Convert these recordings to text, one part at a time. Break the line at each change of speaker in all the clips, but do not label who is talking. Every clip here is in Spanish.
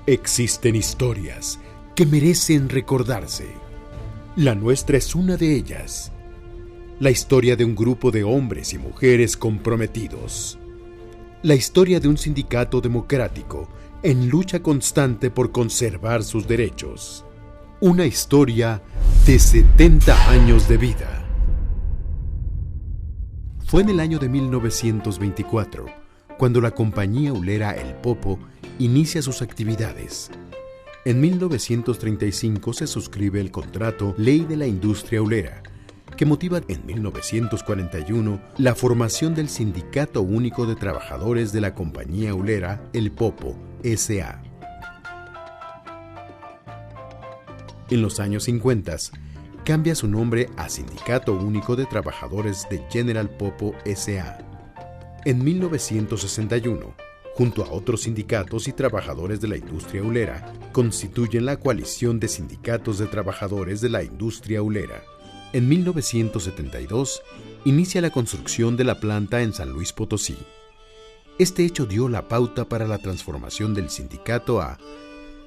Existen historias que merecen recordarse. La nuestra es una de ellas. La historia de un grupo de hombres y mujeres comprometidos. La historia de un sindicato democrático en lucha constante por conservar sus derechos. Una historia de 70 años de vida. Fue en el año de 1924, cuando la compañía hulera El Popo inicia sus actividades. En 1935 se suscribe el contrato Ley de la Industria Hulera, que motiva en 1941 la formación del Sindicato Único de Trabajadores de la Compañía Hulera El Popo, S.A. En los años 50, cambia su nombre a Sindicato Único de Trabajadores de General Popo, S.A. En 1961, junto a otros sindicatos y trabajadores de la industria hulera, constituyen la coalición de sindicatos de trabajadores de la industria hulera. En 1972, inicia la construcción de la planta en San Luis Potosí. Este hecho dio la pauta para la transformación del sindicato a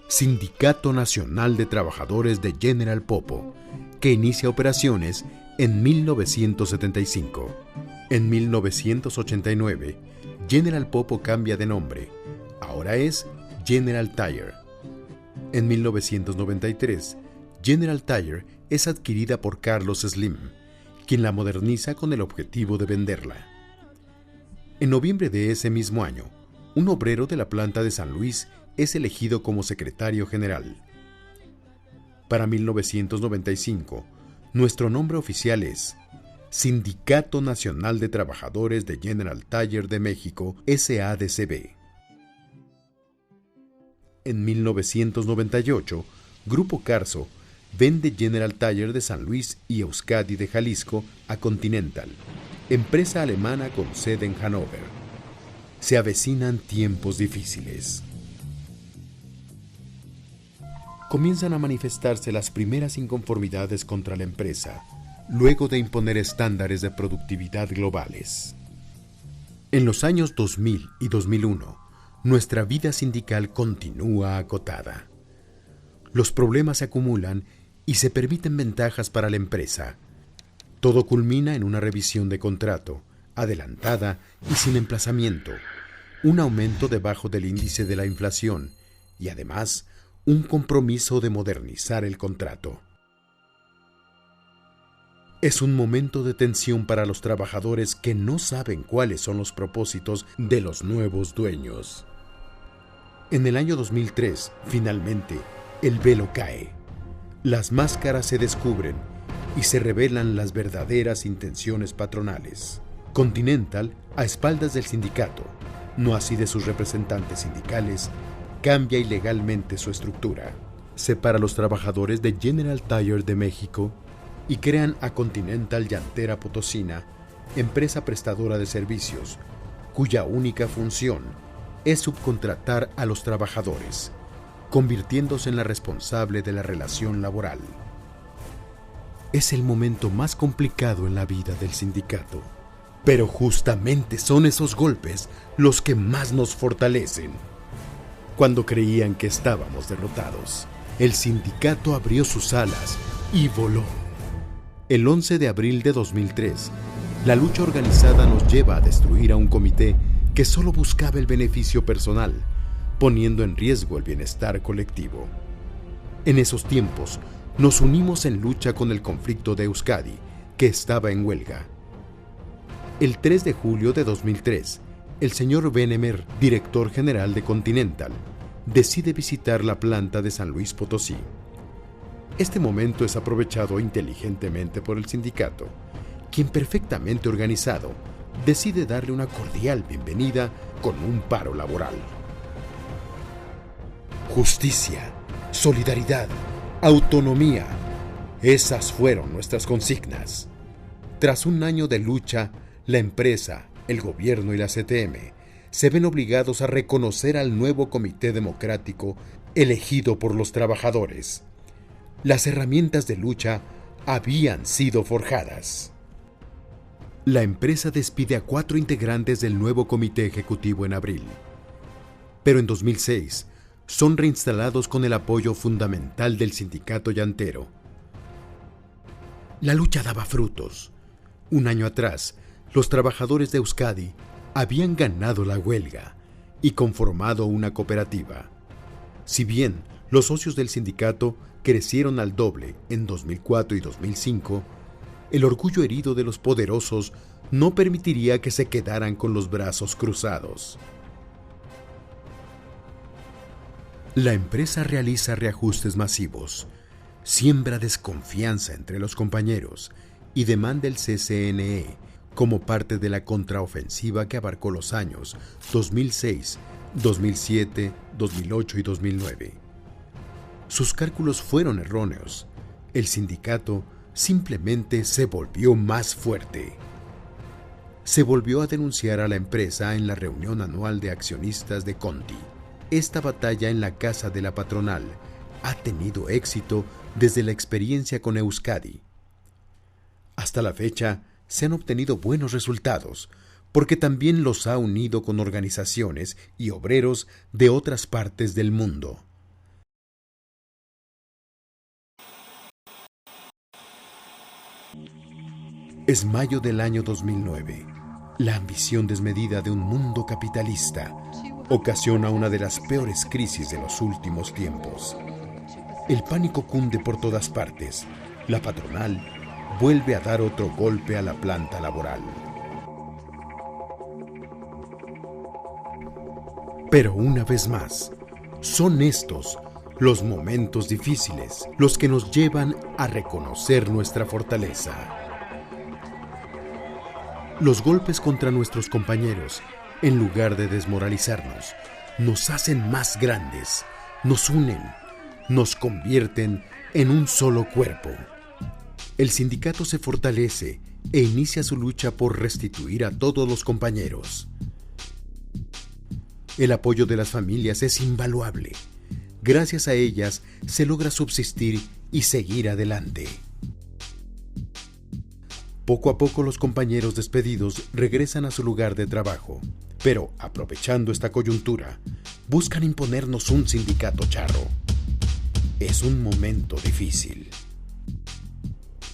Sindicato Nacional de Trabajadores de General Popo, que inicia operaciones en 1975. En 1989, General Popo cambia de nombre. Ahora es General Tire. En 1993, General Tire es adquirida por Carlos Slim, quien la moderniza con el objetivo de venderla. En noviembre de ese mismo año, un obrero de la planta de San Luis es elegido como secretario general. Para 1995, nuestro nombre oficial es Sindicato Nacional de Trabajadores de General Tire de México, SADCB. En 1998, Grupo Carso vende General Tire de San Luis y Euskadi de Jalisco a Continental, empresa alemana con sede en Hannover. Se avecinan tiempos difíciles. Comienzan a manifestarse las primeras inconformidades contra la empresa, luego de imponer estándares de productividad globales. En los años 2000 y 2001, nuestra vida sindical continúa acotada. Los problemas se acumulan y se permiten ventajas para la empresa. Todo culmina en una revisión de contrato, adelantada y sin emplazamiento, un aumento debajo del índice de la inflación y además un compromiso de modernizar el contrato. Es un momento de tensión para los trabajadores que no saben cuáles son los propósitos de los nuevos dueños. En el año 2003, finalmente, el velo cae. Las máscaras se descubren y se revelan las verdaderas intenciones patronales. Continental, a espaldas del sindicato, no así de sus representantes sindicales, cambia ilegalmente su estructura. Separa a los trabajadores de General Tire de México y crean a Continental Llantera Potosina, empresa prestadora de servicios, cuya única función es subcontratar a los trabajadores, convirtiéndose en la responsable de la relación laboral. Es el momento más complicado en la vida del sindicato, pero justamente son esos golpes los que más nos fortalecen. Cuando creían que estábamos derrotados, el sindicato abrió sus alas y voló. El 11 de abril de 2003, la lucha organizada nos lleva a destruir a un comité que solo buscaba el beneficio personal, poniendo en riesgo el bienestar colectivo. En esos tiempos, nos unimos en lucha con el conflicto de Euskadi, que estaba en huelga. El 3 de julio de 2003, el señor Benemer, director general de Continental, decide visitar la planta de San Luis Potosí. Este momento es aprovechado inteligentemente por el sindicato, quien perfectamente organizado decide darle una cordial bienvenida con un paro laboral. Justicia, solidaridad, autonomía, esas fueron nuestras consignas. Tras un año de lucha, la empresa, el gobierno y la CTM se ven obligados a reconocer al nuevo Comité Democrático elegido por los trabajadores. Las herramientas de lucha habían sido forjadas. La empresa despide a 4 integrantes del nuevo comité ejecutivo en abril. Pero en 2006, son reinstalados con el apoyo fundamental del sindicato llantero. La lucha daba frutos. Un año atrás, los trabajadores de Euskadi habían ganado la huelga y conformado una cooperativa. Si bien los socios del sindicato crecieron al doble en 2004 y 2005, el orgullo herido de los poderosos no permitiría que se quedaran con los brazos cruzados. La empresa realiza reajustes masivos, siembra desconfianza entre los compañeros y demanda el CCNE como parte de la contraofensiva que abarcó los años 2006, 2007, 2008 y 2009. Sus cálculos fueron erróneos. El sindicato simplemente se volvió más fuerte. Se volvió a denunciar a la empresa en la reunión anual de accionistas de Conti. Esta batalla en la casa de la patronal ha tenido éxito desde la experiencia con Euskadi. Hasta la fecha se han obtenido buenos resultados, porque también los ha unido con organizaciones y obreros de otras partes del mundo. Es mayo del año 2009. La ambición desmedida de un mundo capitalista ocasiona una de las peores crisis de los últimos tiempos. El pánico cunde por todas partes. La patronal vuelve a dar otro golpe a la planta laboral. Pero una vez más, son estos los momentos difíciles los que nos llevan a reconocer nuestra fortaleza. Los golpes contra nuestros compañeros, en lugar de desmoralizarnos, nos hacen más grandes, nos unen, nos convierten en un solo cuerpo. El sindicato se fortalece e inicia su lucha por restituir a todos los compañeros. El apoyo de las familias es invaluable. Gracias a ellas se logra subsistir y seguir adelante. Poco a poco los compañeros despedidos regresan a su lugar de trabajo, pero aprovechando esta coyuntura, buscan imponernos un sindicato charro. Es un momento difícil.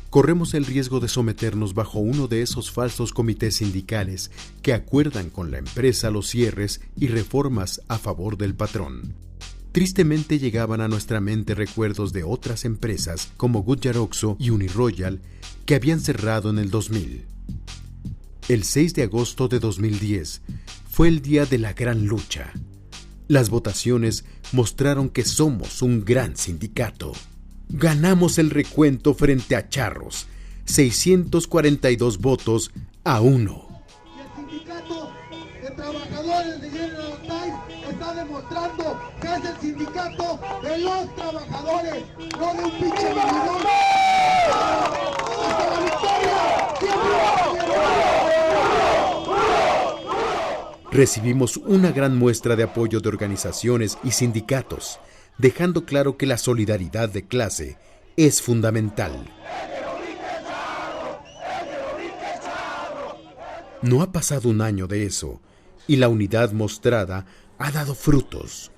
Corremos el riesgo de someternos bajo uno de esos falsos comités sindicales que acuerdan con la empresa los cierres y reformas a favor del patrón. Tristemente llegaban a nuestra mente recuerdos de otras empresas como Goodyear Oxo y Uniroyal que habían cerrado en el 2000. El 6 de agosto de 2010 fue el día de la gran lucha. Las votaciones mostraron que somos un gran sindicato. Ganamos el recuento frente a Charros, 642 votos a 1.
Y el sindicato de trabajadores de General Times está demostrando que es el sindicato de los trabajadores, no de un pinche vividor. ¡Hasta la victoria!
Recibimos una gran muestra de apoyo de organizaciones y sindicatos, dejando claro que la solidaridad de clase es fundamental. No ha pasado un año de eso, y la unidad mostrada ha dado frutos.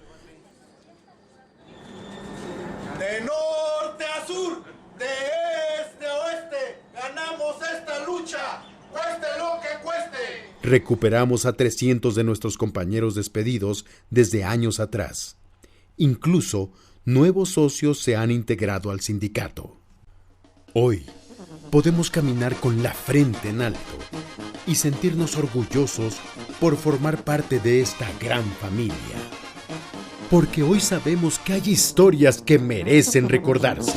De norte a sur, de este a oeste, ganamos esta lucha, cueste lo que cueste.
Recuperamos a 300 de nuestros compañeros despedidos desde años atrás. Incluso, nuevos socios se han integrado al sindicato. Hoy, podemos caminar con la frente en alto y sentirnos orgullosos por formar parte de esta gran familia. Porque hoy sabemos que hay historias que merecen recordarse.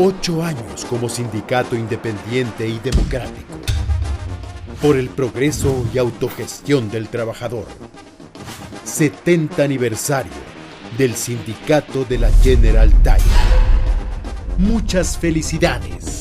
8 años como sindicato independiente y democrático. Por el progreso y autogestión del trabajador. 70 aniversario del sindicato de la General Type. Muchas felicidades.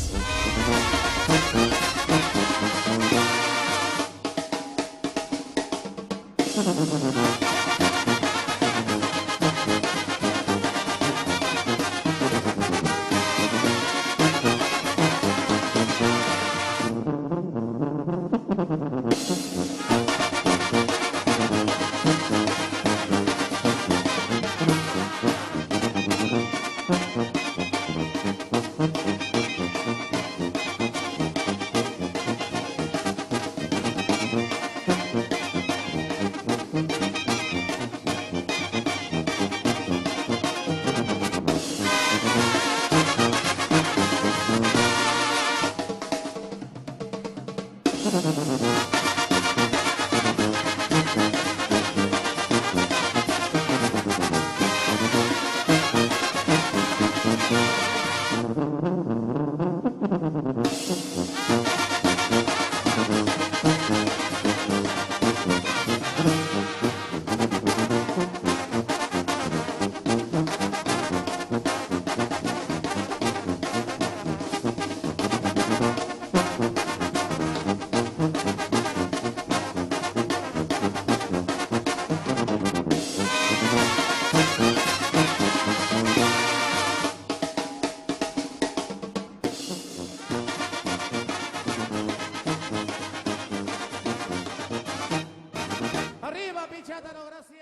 Arriba, Pichátaro, gracias.